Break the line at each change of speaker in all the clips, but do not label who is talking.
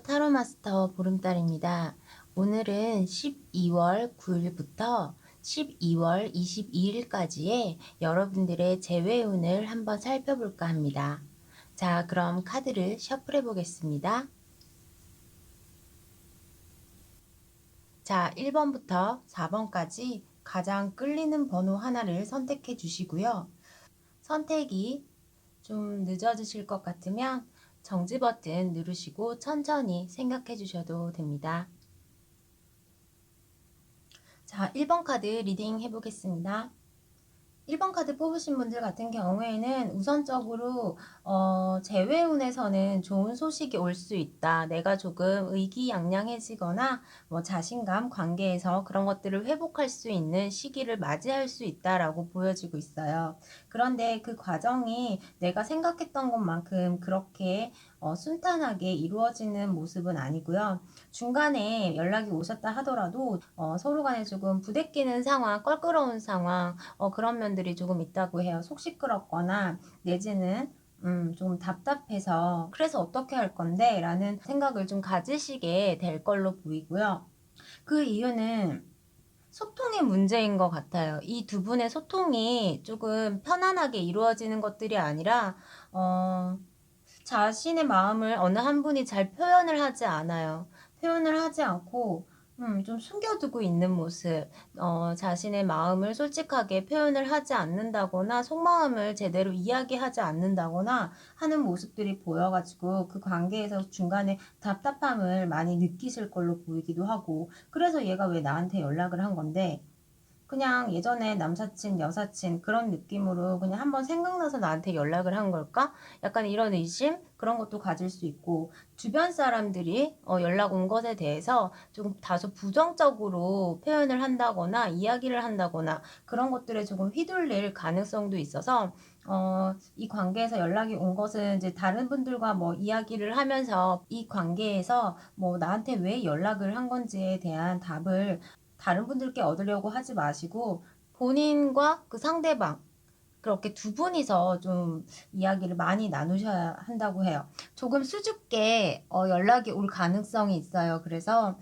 타로 마스터 보름달입니다. 오늘은 12월 9일부터 12월 22일까지의 여러분들의 재회운을 한번 살펴볼까 합니다. 자, 그럼 카드를 셔플해 보겠습니다. 자, 1번부터 4번까지 가장 끌리는 번호 하나를 선택해 주시고요. 선택이 좀 늦어지실 것 같으면 정지 버튼 누르시고 천천히 생각해 주셔도 됩니다. 자, 1번 카드 리딩 해보겠습니다. 1번 카드 뽑으신 분들 같은 경우에는 우선적으로 재회운에서는 좋은 소식이 올 수 있다. 내가 조금 의기양양해지거나 뭐 자신감, 관계에서 그런 것들을 회복할 수 있는 시기를 맞이할 수 있다라고 보여지고 있어요. 그런데 그 과정이 내가 생각했던 것만큼 그렇게 순탄하게 이루어지는 모습은 아니고요. 중간에 연락이 오셨다 하더라도 서로 간에 조금 부대끼는 상황, 껄끄러운 상황, 그런 면들이 조금 있다고 해요. 속 시끄럽거나 내지는 좀 답답해서 그래서 어떻게 할 건데 라는 생각을 좀 가지시게 될 걸로 보이고요. 그 이유는 소통의 문제인 것 같아요. 이 두 분의 소통이 조금 편안하게 이루어지는 것들이 아니라 자신의 마음을 어느 한 분이 잘 표현을 하지 않아요. 표현을 하지 않고 좀 숨겨두고 있는 모습, 자신의 마음을 솔직하게 표현을 하지 않는다거나 속마음을 제대로 이야기하지 않는다거나 하는 모습들이 보여가지고 그 관계에서 중간에 답답함을 많이 느끼실 걸로 보이기도 하고, 그래서 얘가 왜 나한테 연락을 한 건데 그냥 예전에 남사친, 여사친 그런 느낌으로 그냥 한번 생각나서 나한테 연락을 한 걸까? 약간 이런 의심? 그런 것도 가질 수 있고, 주변 사람들이 연락 온 것에 대해서 조금 다소 부정적으로 표현을 한다거나 이야기를 한다거나 그런 것들에 조금 휘둘릴 가능성도 있어서 이 관계에서 연락이 온 것은 이제 다른 분들과 뭐 이야기를 하면서 이 관계에서 뭐 나한테 왜 연락을 한 건지에 대한 답을 다른 분들께 얻으려고 하지 마시고 본인과 그 상대방 그렇게 두 분이서 좀 이야기를 많이 나누셔야 한다고 해요. 조금 수줍게 연락이 올 가능성이 있어요. 그래서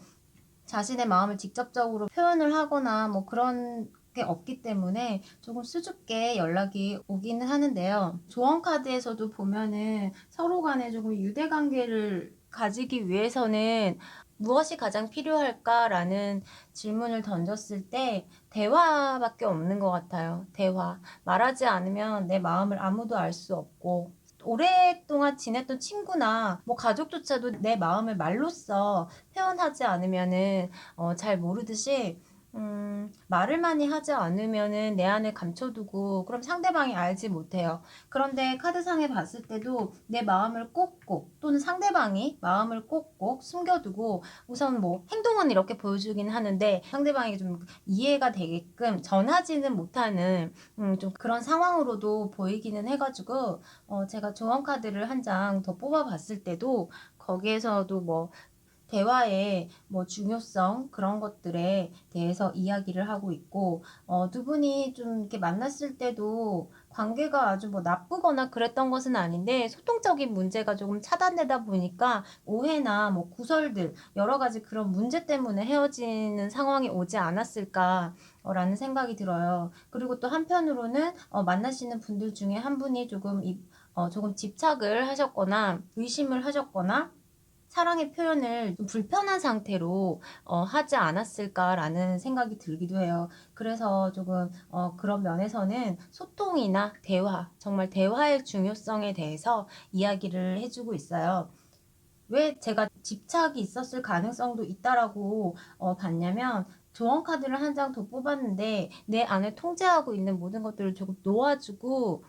자신의 마음을 직접적으로 표현을 하거나 뭐 그런 게 없기 때문에 조금 수줍게 연락이 오기는 하는데요. 조언 카드에서도 보면은 서로 간에 조금 유대 관계를 가지기 위해서는 무엇이 가장 필요할까라는 질문을 던졌을 때 대화밖에 없는 것 같아요. 대화. 말하지 않으면 내 마음을 아무도 알 수 없고 오랫동안 지냈던 친구나 뭐 가족조차도 내 마음을 말로써 표현하지 않으면은 잘 모르듯이 말을 많이 하지 않으면은 내 안에 감춰두고 그럼 상대방이 알지 못해요. 그런데 카드상에 봤을 때도 내 마음을 꼭꼭 또는 상대방이 마음을 꼭꼭 숨겨두고 우선 뭐 행동은 이렇게 보여주긴 하는데 상대방이 좀 이해가 되게끔 전하지는 못하는 좀 그런 상황으로도 보이기는 해가지고 제가 조언 카드를 한 장 더 뽑아봤을 때도 거기에서도 뭐 대화의 뭐 중요성 그런 것들에 대해서 이야기를 하고 있고 두 분이 좀 이렇게 만났을 때도 관계가 아주 뭐 나쁘거나 그랬던 것은 아닌데 소통적인 문제가 조금 차단되다 보니까 오해나 뭐 구설들 여러 가지 그런 문제 때문에 헤어지는 상황이 오지 않았을까라는 생각이 들어요. 그리고 또 한편으로는 만나시는 분들 중에 한 분이 조금 집착을 하셨거나 의심을 하셨거나 사랑의 표현을 좀 불편한 상태로 하지 않았을까라는 생각이 들기도 해요. 그래서 조금 그런 면에서는 소통이나 대화, 정말 대화의 중요성에 대해서 이야기를 해주고 있어요. 왜 제가 집착이 있었을 가능성도 있다라고 봤냐면 조언 카드를 한 장 더 뽑았는데 내 안에 통제하고 있는 모든 것들을 조금 놓아주고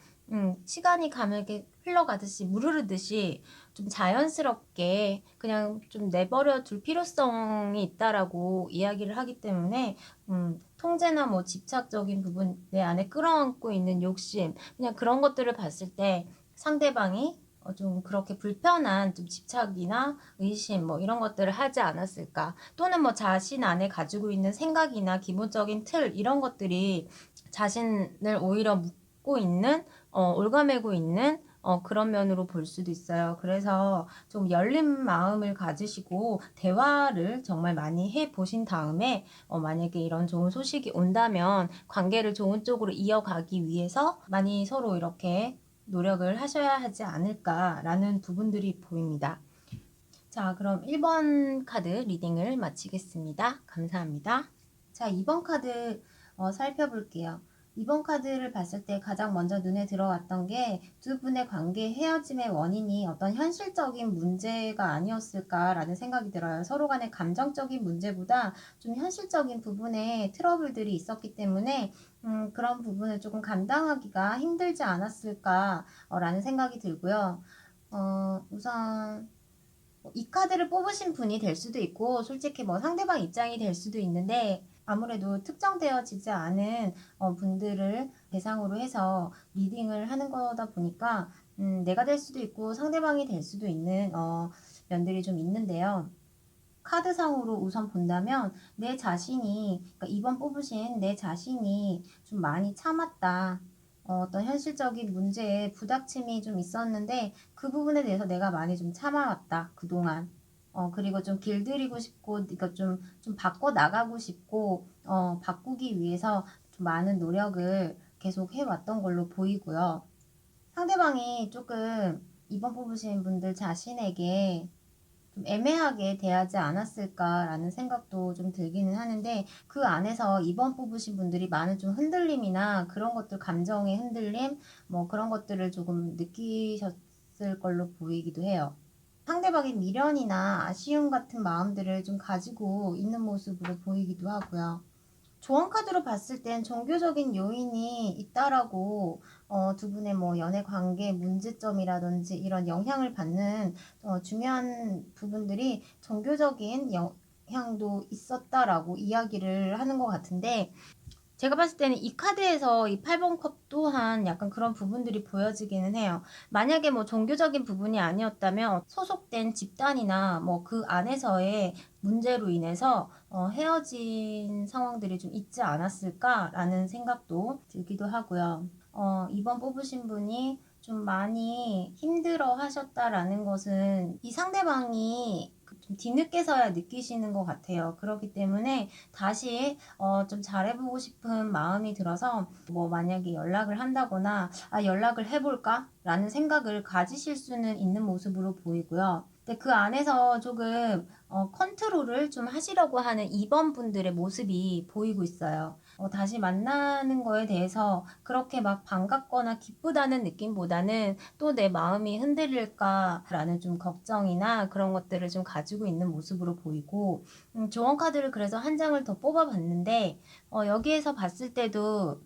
시간이 가면 이렇게 흘러가듯이 물 흐르듯이 좀 자연스럽게 그냥 좀 내버려 둘 필요성이 있다라고 이야기를 하기 때문에 통제나 뭐 집착적인 부분 내 안에 끌어안고 있는 욕심 그냥 그런 것들을 봤을 때 상대방이 좀 그렇게 불편한 좀 집착이나 의심 뭐 이런 것들을 하지 않았을까 또는 뭐 자신 안에 가지고 있는 생각이나 기본적인 틀 이런 것들이 자신을 오히려 묶고 있는 올가매고 있는 그런 면으로 볼 수도 있어요. 그래서 좀 열린 마음을 가지시고 대화를 정말 많이 해 보신 다음에 만약에 이런 좋은 소식이 온다면 관계를 좋은 쪽으로 이어가기 위해서 많이 서로 이렇게 노력을 하셔야 하지 않을까라는 부분들이 보입니다. 자, 그럼 1번 카드 리딩을 마치겠습니다. 감사합니다. 자, 2번 카드 살펴볼게요. 2번 카드를 봤을 때 가장 먼저 눈에 들어왔던 게 두 분의 관계 헤어짐의 원인이 어떤 현실적인 문제가 아니었을까라는 생각이 들어요. 서로 간의 감정적인 문제보다 좀 현실적인 부분에 트러블들이 있었기 때문에 그런 부분을 조금 감당하기가 힘들지 않았을까라는 생각이 들고요. 우선 이 카드를 뽑으신 분이 될 수도 있고 솔직히 뭐 상대방 입장이 될 수도 있는데 아무래도 특정되어지지 않은 분들을 대상으로 해서 리딩을 하는 거다 보니까 내가 될 수도 있고 상대방이 될 수도 있는 면들이 좀 있는데요. 카드상으로 우선 본다면 내 자신이, 그러니까 2번 뽑으신 내 자신이 좀 많이 참았다. 어떤 현실적인 문제에 부닥침이 좀 있었는데 그 부분에 대해서 내가 많이 좀 참아왔다 그동안. 그리고 좀 길들이고 싶고, 그러니까 좀 바꿔 나가고 싶고, 바꾸기 위해서 좀 많은 노력을 계속 해왔던 걸로 보이고요. 상대방이 조금 2번 뽑으신 분들 자신에게 좀 애매하게 대하지 않았을까라는 생각도 좀 들기는 하는데 그 안에서 2번 뽑으신 분들이 많은 좀 흔들림이나 그런 것들, 감정의 흔들림, 뭐 그런 것들을 조금 느끼셨을 걸로 보이기도 해요. 상대방의 미련이나 아쉬움 같은 마음들을 좀 가지고 있는 모습으로 보이기도 하고요. 조언 카드로 봤을 땐 종교적인 요인이 있다라고 두 분의 뭐 연애 관계 문제점이라든지 이런 영향을 받는 중요한 부분들이 종교적인 영향도 있었다라고 이야기를 하는 것 같은데 제가 봤을 때는 이 카드에서 이 8번 컵 또한 약간 그런 부분들이 보여지기는 해요. 만약에 뭐 종교적인 부분이 아니었다면 소속된 집단이나 뭐 그 안에서의 문제로 인해서 헤어진 상황들이 좀 있지 않았을까라는 생각도 들기도 하고요. 2번 뽑으신 분이 좀 많이 힘들어 하셨다라는 것은 이 상대방이 좀 뒤늦게서야 느끼시는 것 같아요. 그렇기 때문에 다시 좀 잘해보고 싶은 마음이 들어서 뭐 만약에 연락을 한다거나 연락을 해볼까? 라는 생각을 가지실 수는 있는 모습으로 보이고요. 근데 그 안에서 조금 컨트롤을 좀 하시려고 하는 2번 분들의 모습이 보이고 있어요. 다시 만나는 거에 대해서 그렇게 막 반갑거나 기쁘다는 느낌보다는 또 내 마음이 흔들릴까라는 좀 걱정이나 그런 것들을 좀 가지고 있는 모습으로 보이고 조언 카드를 그래서 한 장을 더 뽑아봤는데 여기에서 봤을 때도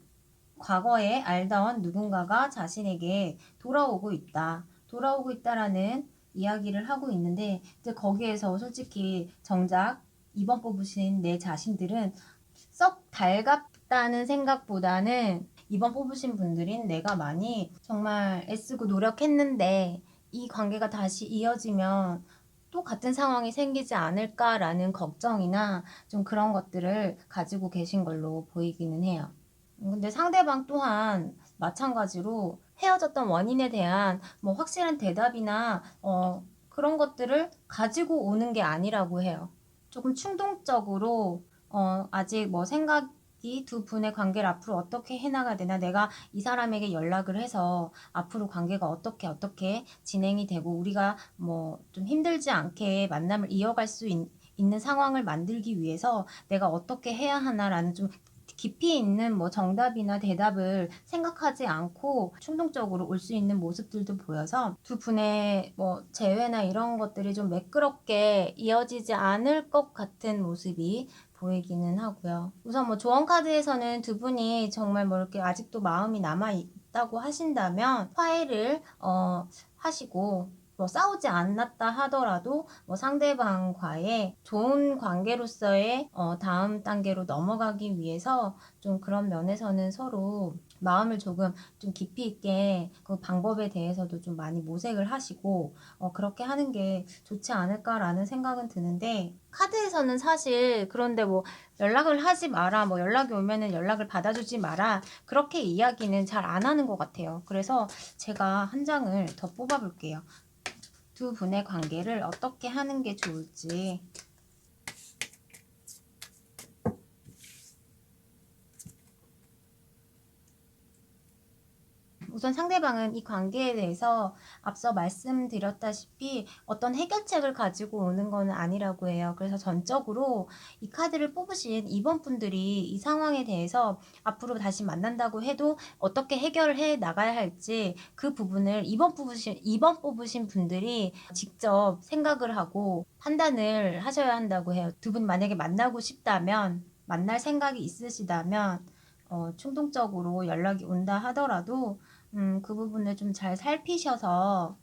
과거에 알던 누군가가 자신에게 돌아오고 있다. 돌아오고 있다라는 이야기를 하고 있는데 이제 거기에서 솔직히 정작 2번 뽑으신 내 자신들은 썩 달갑다는 생각보다는 2번 뽑으신 분들인 내가 많이 정말 애쓰고 노력했는데 이 관계가 다시 이어지면 또 같은 상황이 생기지 않을까라는 걱정이나 좀 그런 것들을 가지고 계신 걸로 보이기는 해요. 근데 상대방 또한 마찬가지로 헤어졌던 원인에 대한 뭐 확실한 대답이나 그런 것들을 가지고 오는 게 아니라고 해요. 조금 충동적으로 아직 뭐 생각이 두 분의 관계를 앞으로 어떻게 해나가야 되나 내가 이 사람에게 연락을 해서 앞으로 관계가 어떻게 진행이 되고 우리가 뭐 좀 힘들지 않게 만남을 이어갈 수 있는 상황을 만들기 위해서 내가 어떻게 해야 하나라는 좀 깊이 있는 뭐 정답이나 대답을 생각하지 않고 충동적으로 올 수 있는 모습들도 보여서 두 분의 뭐 재회나 이런 것들이 좀 매끄럽게 이어지지 않을 것 같은 모습이 보이기는 하고요. 우선 뭐 조언 카드에서는 두 분이 정말 뭐 이렇게 아직도 마음이 남아 있다고 하신다면 화해를 하시고 뭐 싸우지 않았다 하더라도 뭐 상대방과의 좋은 관계로서의 다음 단계로 넘어가기 위해서 좀 그런 면에서는 서로 마음을 조금 좀 깊이 있게 그 방법에 대해서도 좀 많이 모색을 하시고 그렇게 하는 게 좋지 않을까라는 생각은 드는데, 카드에서는 사실 그런데 뭐 연락을 하지 마라, 뭐 연락이 오면은 연락을 받아주지 마라, 그렇게 이야기는 잘 안 하는 것 같아요. 그래서 제가 한 장을 더 뽑아볼게요. 두 분의 관계를 어떻게 하는 게 좋을지. 우선 상대방은 이 관계에 대해서 앞서 말씀드렸다시피 어떤 해결책을 가지고 오는 건 아니라고 해요. 그래서 전적으로 이 카드를 뽑으신 2번 분들이 이 상황에 대해서 앞으로 다시 만난다고 해도 어떻게 해결을 해 나가야 할지, 그 부분을 2번 뽑으신 분들이 직접 생각을 하고 판단을 하셔야 한다고 해요. 두 분 만약에 만나고 싶다면, 만날 생각이 있으시다면 충동적으로 연락이 온다 하더라도 그 부분을 좀 잘 살피셔서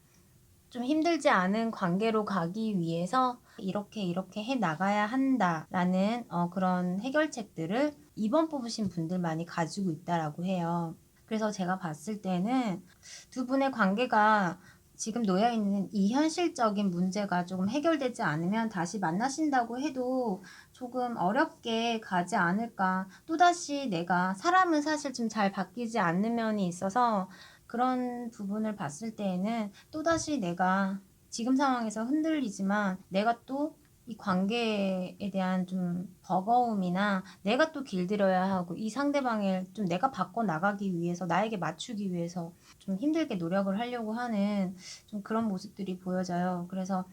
좀 힘들지 않은 관계로 가기 위해서 이렇게 이렇게 해 나가야 한다라는 그런 해결책들을 2번 뽑으신 분들만이 가지고 있다라고 해요. 그래서 제가 봤을 때는 두 분의 관계가 지금 놓여 있는 이 현실적인 문제가 조금 해결되지 않으면 다시 만나신다고 해도 조금 어렵게 가지 않을까. 또다시 내가, 사람은 사실 좀 잘 바뀌지 않는 면이 있어서 그런 부분을 봤을 때에는 또다시 내가 지금 상황에서 흔들리지만 내가 또 이 관계에 대한 좀 버거움이나 내가 또 길들여야 하고 이 상대방을 좀 내가 바꿔 나가기 위해서, 나에게 맞추기 위해서 좀 힘들게 노력을 하려고 하는 좀 그런 모습들이 보여져요. 그래서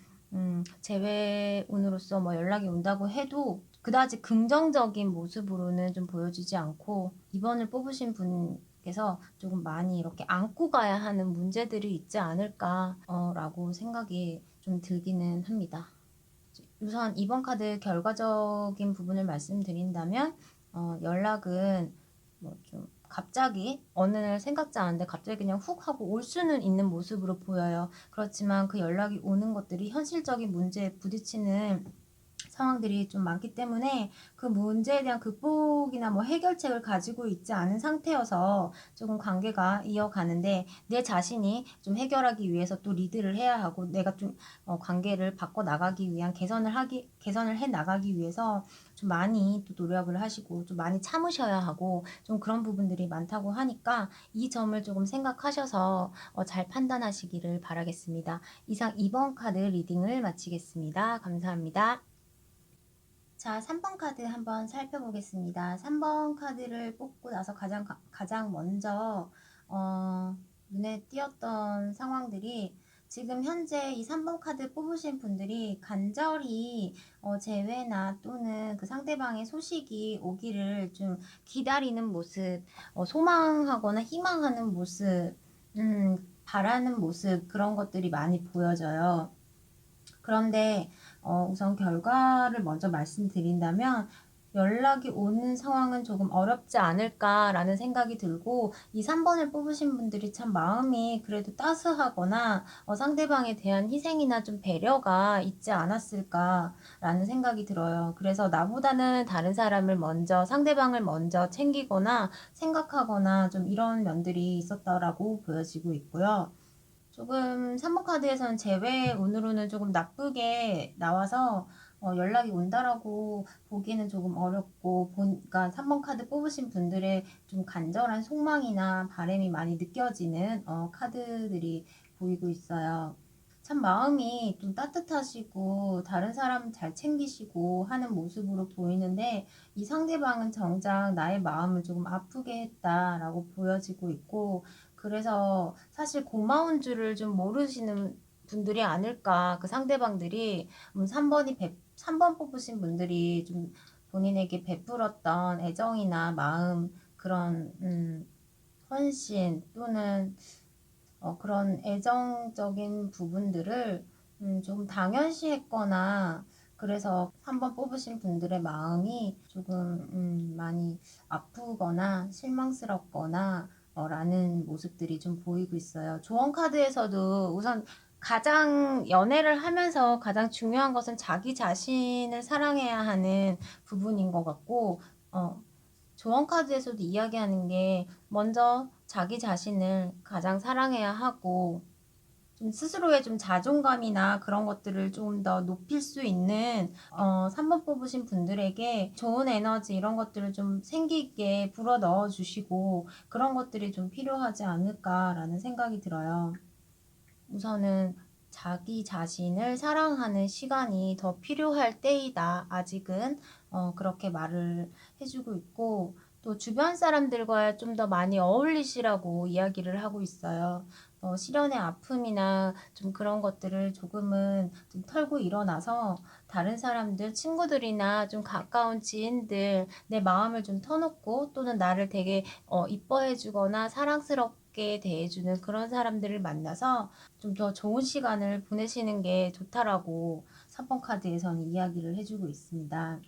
재회운으로서 뭐 연락이 온다고 해도 그다지 긍정적인 모습으로는 좀 보여지지 않고, 2번을 뽑으신 분께서 조금 많이 이렇게 안고 가야 하는 문제들이 있지 않을까 라고 생각이 좀 들기는 합니다. 우선 2번 카드 결과적인 부분을 말씀드린다면 연락은 뭐 좀 갑자기 어느 날 생각지 않은데 갑자기 그냥 훅 하고 올 수는 있는 모습으로 보여요. 그렇지만 그 연락이 오는 것들이 현실적인 문제에 부딪히는 상황들이 좀 많기 때문에 그 문제에 대한 극복이나 뭐 해결책을 가지고 있지 않은 상태여서 조금 관계가 이어가는데, 내 자신이 좀 해결하기 위해서 또 리드를 해야 하고 내가 좀 관계를 바꿔 나가기 위한 개선을 해 나가기 위해서 좀 많이 또 노력을 하시고 좀 많이 참으셔야 하고 좀 그런 부분들이 많다고 하니까 이 점을 조금 생각하셔서 잘 판단하시기를 바라겠습니다. 이상 2번 카드 리딩을 마치겠습니다. 감사합니다. 자, 3번 카드 한번 살펴보겠습니다. 3번 카드를 뽑고 나서 가장 먼저 눈에 띄었던 상황들이, 지금 현재 이 3번 카드 뽑으신 분들이 간절히 재회나 또는 그 상대방의 소식이 오기를 좀 기다리는 모습, 소망하거나 희망하는 모습, 바라는 모습, 그런 것들이 많이 보여져요. 그런데 우선 결과를 먼저 말씀드린다면 연락이 오는 상황은 조금 어렵지 않을까라는 생각이 들고, 이 3번을 뽑으신 분들이 참 마음이 그래도 따스하거나 상대방에 대한 희생이나 좀 배려가 있지 않았을까라는 생각이 들어요. 그래서 나보다는 다른 사람을 먼저, 상대방을 먼저 챙기거나 생각하거나 좀 이런 면들이 있었다라고 보여지고 있고요. 조금 3번 카드에서는 재회 운으로는 조금 나쁘게 나와서 연락이 온다라고 보기는 조금 어렵고, 그러니까 3번 카드 뽑으신 분들의 좀 간절한 속망이나 바람이 많이 느껴지는 카드들이 보이고 있어요. 참 마음이 좀 따뜻하시고 다른 사람 잘 챙기시고 하는 모습으로 보이는데, 이 상대방은 정작 나의 마음을 조금 아프게 했다라고 보여지고 있고, 그래서 사실 고마운 줄을 좀 모르시는 분들이 아닐까. 그 상대방들이 3번 뽑으신 분들이 좀 본인에게 베풀었던 애정이나 마음, 그런 헌신 또는 그런 애정적인 부분들을 조금 당연시했거나, 그래서 3번 뽑으신 분들의 마음이 조금 많이 아프거나 실망스럽거나 라는 모습들이 좀 보이고 있어요. 조언 카드에서도 우선 가장 연애를 하면서 가장 중요한 것은 자기 자신을 사랑해야 하는 부분인 것 같고, 조언 카드에서도 이야기하는 게 먼저 자기 자신을 가장 사랑해야 하고 좀 스스로의 좀 자존감이나 그런 것들을 좀 더 높일 수 있는 3번 뽑으신 분들에게 좋은 에너지 이런 것들을 좀 생기게 불어 넣어 주시고 그런 것들이 좀 필요하지 않을까라는 생각이 들어요. 우선은 자기 자신을 사랑하는 시간이 더 필요할 때이다. 아직은 그렇게 말을 해주고 있고 또 주변 사람들과 좀 더 많이 어울리시라고 이야기를 하고 있어요. 시련의 아픔이나 좀 그런 것들을 조금은 좀 털고 일어나서 다른 사람들, 친구들이나 좀 가까운 지인들, 내 마음을 좀 터놓고 또는 나를 되게 이뻐해주거나 사랑스럽게 대해주는 그런 사람들을 만나서 좀 더 좋은 시간을 보내시는 게 좋다라고 3번 카드에서는 이야기를 해주고 있습니다.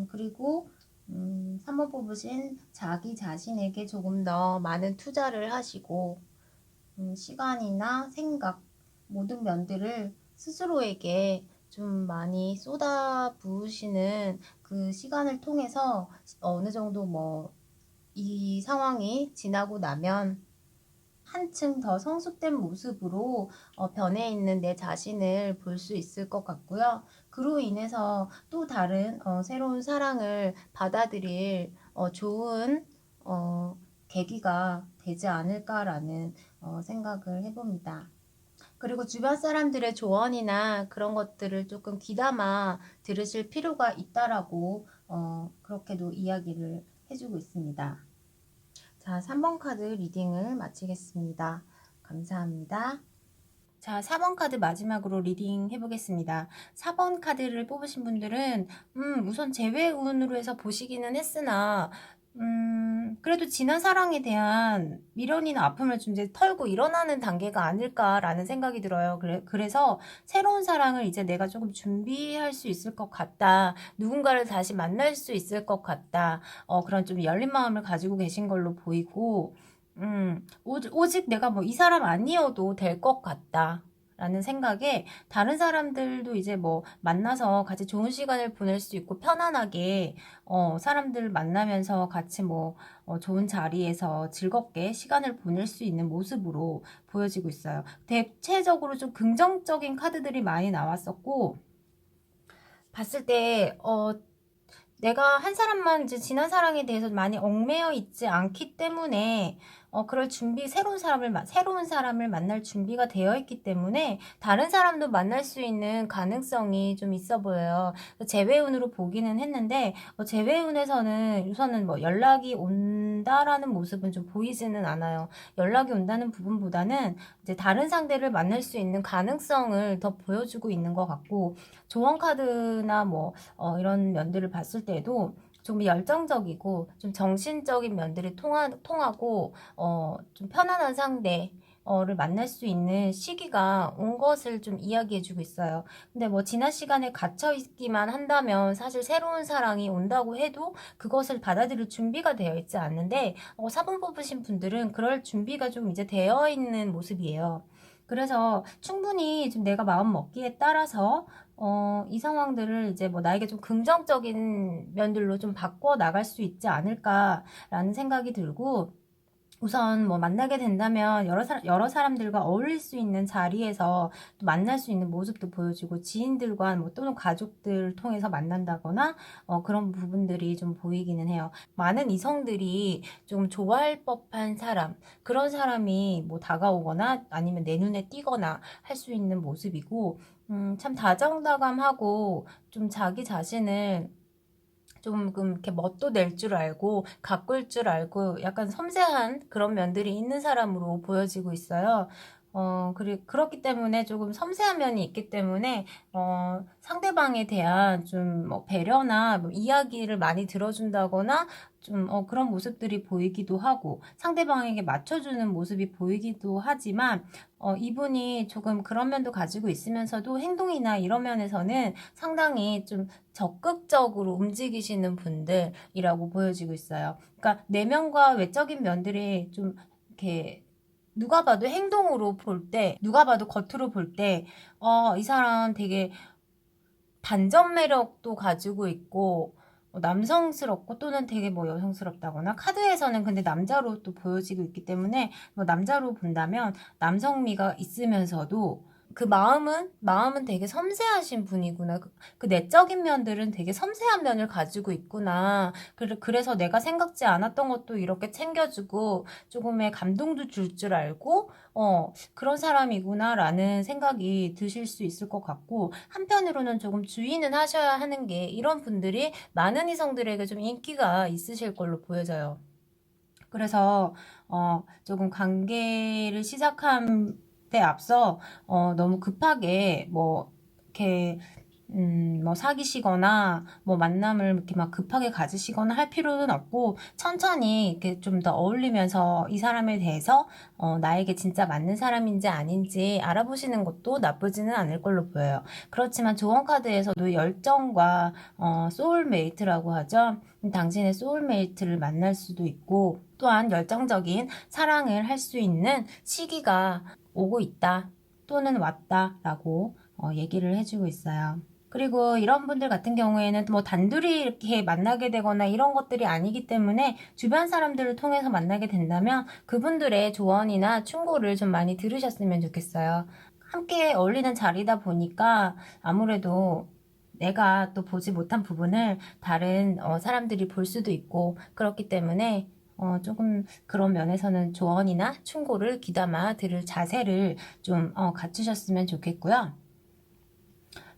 그리고 3번 뽑으신 자기 자신에게 조금 더 많은 투자를 하시고 시간이나 생각 모든 면들을 스스로에게 좀 많이 쏟아 부으시는 그 시간을 통해서 어느 정도 뭐 이 상황이 지나고 나면 한층 더 성숙된 모습으로 변해 있는 내 자신을 볼 수 있을 것 같고요. 그로 인해서 또 다른 새로운 사랑을 받아들일 좋은 계기가 되지 않을까라는 생각을 해봅니다. 그리고 주변 사람들의 조언이나 그런 것들을 조금 귀담아 들으실 필요가 있다라고 그렇게도 이야기를 해주고 있습니다. 자, 3번 카드 리딩을 마치겠습니다. 감사합니다. 자, 4번 카드 마지막으로 리딩 해보겠습니다. 4번 카드를 뽑으신 분들은 우선 재회운으로 해서 보시기는 했으나 그래도 지난 사랑에 대한 미련이나 아픔을 좀 이제 털고 일어나는 단계가 아닐까라는 생각이 들어요. 그래서 새로운 사랑을 이제 내가 조금 준비할 수 있을 것 같다. 누군가를 다시 만날 수 있을 것 같다. 그런 좀 열린 마음을 가지고 계신 걸로 보이고, 오직 내가 뭐 이 사람 아니어도 될 것 같다. 라는 생각에 다른 사람들도 이제 뭐 만나서 같이 좋은 시간을 보낼 수 있고 편안하게 사람들 만나면서 같이 뭐 좋은 자리에서 즐겁게 시간을 보낼 수 있는 모습으로 보여지고 있어요. 대체적으로 좀 긍정적인 카드들이 많이 나왔었고 봤을 때 내가 한 사람만 이제 지난 사랑에 대해서 많이 얽매여 있지 않기 때문에 그럴 준비 새로운 사람을 만날 준비가 되어 있기 때문에 다른 사람도 만날 수 있는 가능성이 좀 있어 보여요. 재회운으로 보기는 했는데 재회운에서는 우선은 뭐 연락이 온다라는 모습은 좀 보이지는 않아요. 연락이 온다는 부분보다는 이제 다른 상대를 만날 수 있는 가능성을 더 보여주고 있는 것 같고 조언 카드나 뭐 이런 면들을 봤을 때도 좀 열정적이고 좀 정신적인 면들이 통하고 좀 편안한 상대를 만날 수 있는 시기가 온 것을 좀 이야기해주고 있어요. 근데 뭐 지난 시간에 갇혀 있기만 한다면 사실 새로운 사랑이 온다고 해도 그것을 받아들일 준비가 되어 있지 않는데 4번 뽑으신 분들은 그럴 준비가 좀 이제 되어 있는 모습이에요. 그래서 충분히 좀 내가 마음 먹기에 따라서 이 상황들을 이제 뭐 나에게 좀 긍정적인 면들로 좀 바꿔 나갈 수 있지 않을까라는 생각이 들고 우선 뭐 만나게 된다면 여러 사람들과 어울릴 수 있는 자리에서 또 만날 수 있는 모습도 보여주고 지인들과 뭐 또는 가족들 통해서 만난다거나 그런 부분들이 좀 보이기는 해요. 많은 이성들이 좀 좋아할 법한 사람, 그런 사람이 뭐 다가오거나 아니면 내 눈에 띄거나 할 수 있는 모습이고 참 다정다감하고 좀 자기 자신을 조금 이렇게 멋도 낼 줄 알고 가꿀 줄 알고 약간 섬세한 그런 면들이 있는 사람으로 보여지고 있어요. 그렇기 때문에 조금 섬세한 면이 있기 때문에 상대방에 대한 좀 뭐 배려나 뭐 이야기를 많이 들어준다거나 좀 그런 모습들이 보이기도 하고 상대방에게 맞춰주는 모습이 보이기도 하지만 이분이 조금 그런 면도 가지고 있으면서도 행동이나 이런 면에서는 상당히 좀 적극적으로 움직이시는 분들이라고 보여지고 있어요. 그러니까 내면과 외적인 면들이 좀 이렇게 누가 봐도 행동으로 볼 때, 누가 봐도 겉으로 볼 때, 이 사람 되게 반전 매력도 가지고 있고, 남성스럽고 또는 되게 뭐 여성스럽다거나, 카드에서는 근데 남자로 또 보여지고 있기 때문에 뭐 남자로 본다면 남성미가 있으면서도 그 마음은 되게 섬세하신 분이구나. 그 내적인 면들은 되게 섬세한 면을 가지고 있구나. 그래서 내가 생각지 않았던 것도 이렇게 챙겨주고 조금의 감동도 줄 줄 알고 그런 사람이구나라는 생각이 드실 수 있을 것 같고, 한편으로는 조금 주의는 하셔야 하는 게, 이런 분들이 많은 이성들에게 좀 인기가 있으실 걸로 보여져요. 그래서 조금 관계를 시작한 데 앞서 너무 급하게 뭐 이렇게 뭐 사귀시거나 뭐 만남을 이렇게 막 급하게 가지시거나 할 필요는 없고, 천천히 이렇게 좀 더 어울리면서 이 사람에 대해서 나에게 진짜 맞는 사람인지 아닌지 알아보시는 것도 나쁘지는 않을 걸로 보여요. 그렇지만 조언 카드에서도 열정과 소울메이트라고 하죠. 당신의 소울메이트를 만날 수도 있고, 또한 열정적인 사랑을 할 수 있는 시기가 오고 있다 또는 왔다 라고 얘기를 해주고 있어요. 그리고 이런 분들 같은 경우에는 뭐 단둘이 이렇게 만나게 되거나 이런 것들이 아니기 때문에, 주변 사람들을 통해서 만나게 된다면 그분들의 조언이나 충고를 좀 많이 들으셨으면 좋겠어요. 함께 어울리는 자리다 보니까 아무래도 내가 또 보지 못한 부분을 다른 사람들이 볼 수도 있고, 그렇기 때문에 조금 그런 면에서는 조언이나 충고를 귀담아 들을 자세를 좀 갖추셨으면 좋겠고요.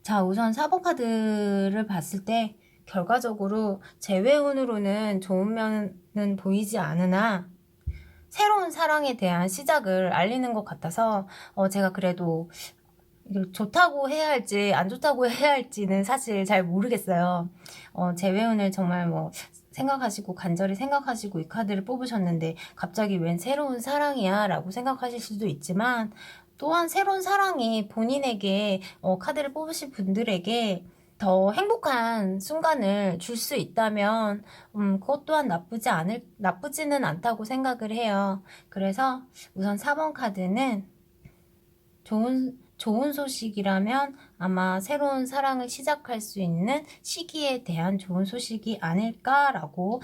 자, 우선 4번 카드를 봤을 때 결과적으로 재회운으로는 좋은 면은 보이지 않으나 새로운 사랑에 대한 시작을 알리는 것 같아서 제가 그래도 이걸 좋다고 해야 할지 안 좋다고 해야 할지는 사실 잘 모르겠어요. 재회운을 정말 뭐 생각하시고 간절히 생각하시고 이 카드를 뽑으셨는데 갑자기 웬 새로운 사랑이야 라고 생각하실 수도 있지만, 또한 새로운 사랑이 본인에게 카드를 뽑으신 분들에게 더 행복한 순간을 줄 수 있다면 그것 또한 나쁘지는 않다고 생각을 해요. 그래서 우선 4번 카드는 좋은 소식이라면 아마 새로운 사랑을 시작할 수 있는 시기에 대한 좋은 소식이 아닐까라고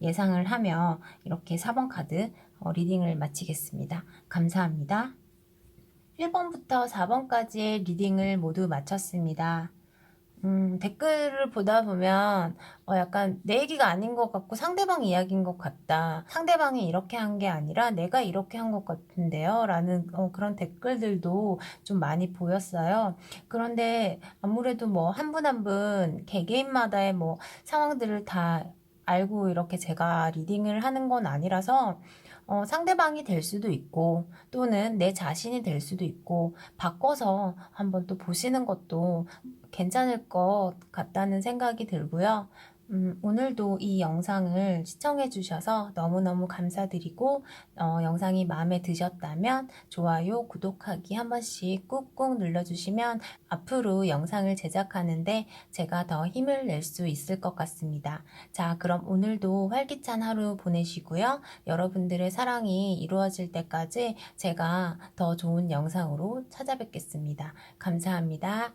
예상을 하며 이렇게 4번 카드 리딩을 마치겠습니다. 감사합니다. 1번부터 4번까지의 리딩을 모두 마쳤습니다. 댓글을 보다 보면 약간 내 얘기가 아닌 것 같고 상대방 이야기인 것 같다. 상대방이 이렇게 한 게 아니라 내가 이렇게 한 것 같은데요. 라는 그런 댓글들도 좀 많이 보였어요. 그런데 아무래도 뭐 한 분 한 분 개개인마다의 뭐 상황들을 다 알고 이렇게 제가 리딩을 하는 건 아니라서 상대방이 될 수도 있고 또는 내 자신이 될 수도 있고, 바꿔서 한번 또 보시는 것도 괜찮을 것 같다는 생각이 들고요. 오늘도 이 영상을 시청해 주셔서 너무너무 감사드리고, 영상이 마음에 드셨다면 좋아요, 구독하기 한 번씩 꾹꾹 눌러주시면 앞으로 영상을 제작하는데 제가 더 힘을 낼 수 있을 것 같습니다. 자, 그럼 오늘도 활기찬 하루 보내시고요. 여러분들의 사랑이 이루어질 때까지 제가 더 좋은 영상으로 찾아뵙겠습니다. 감사합니다.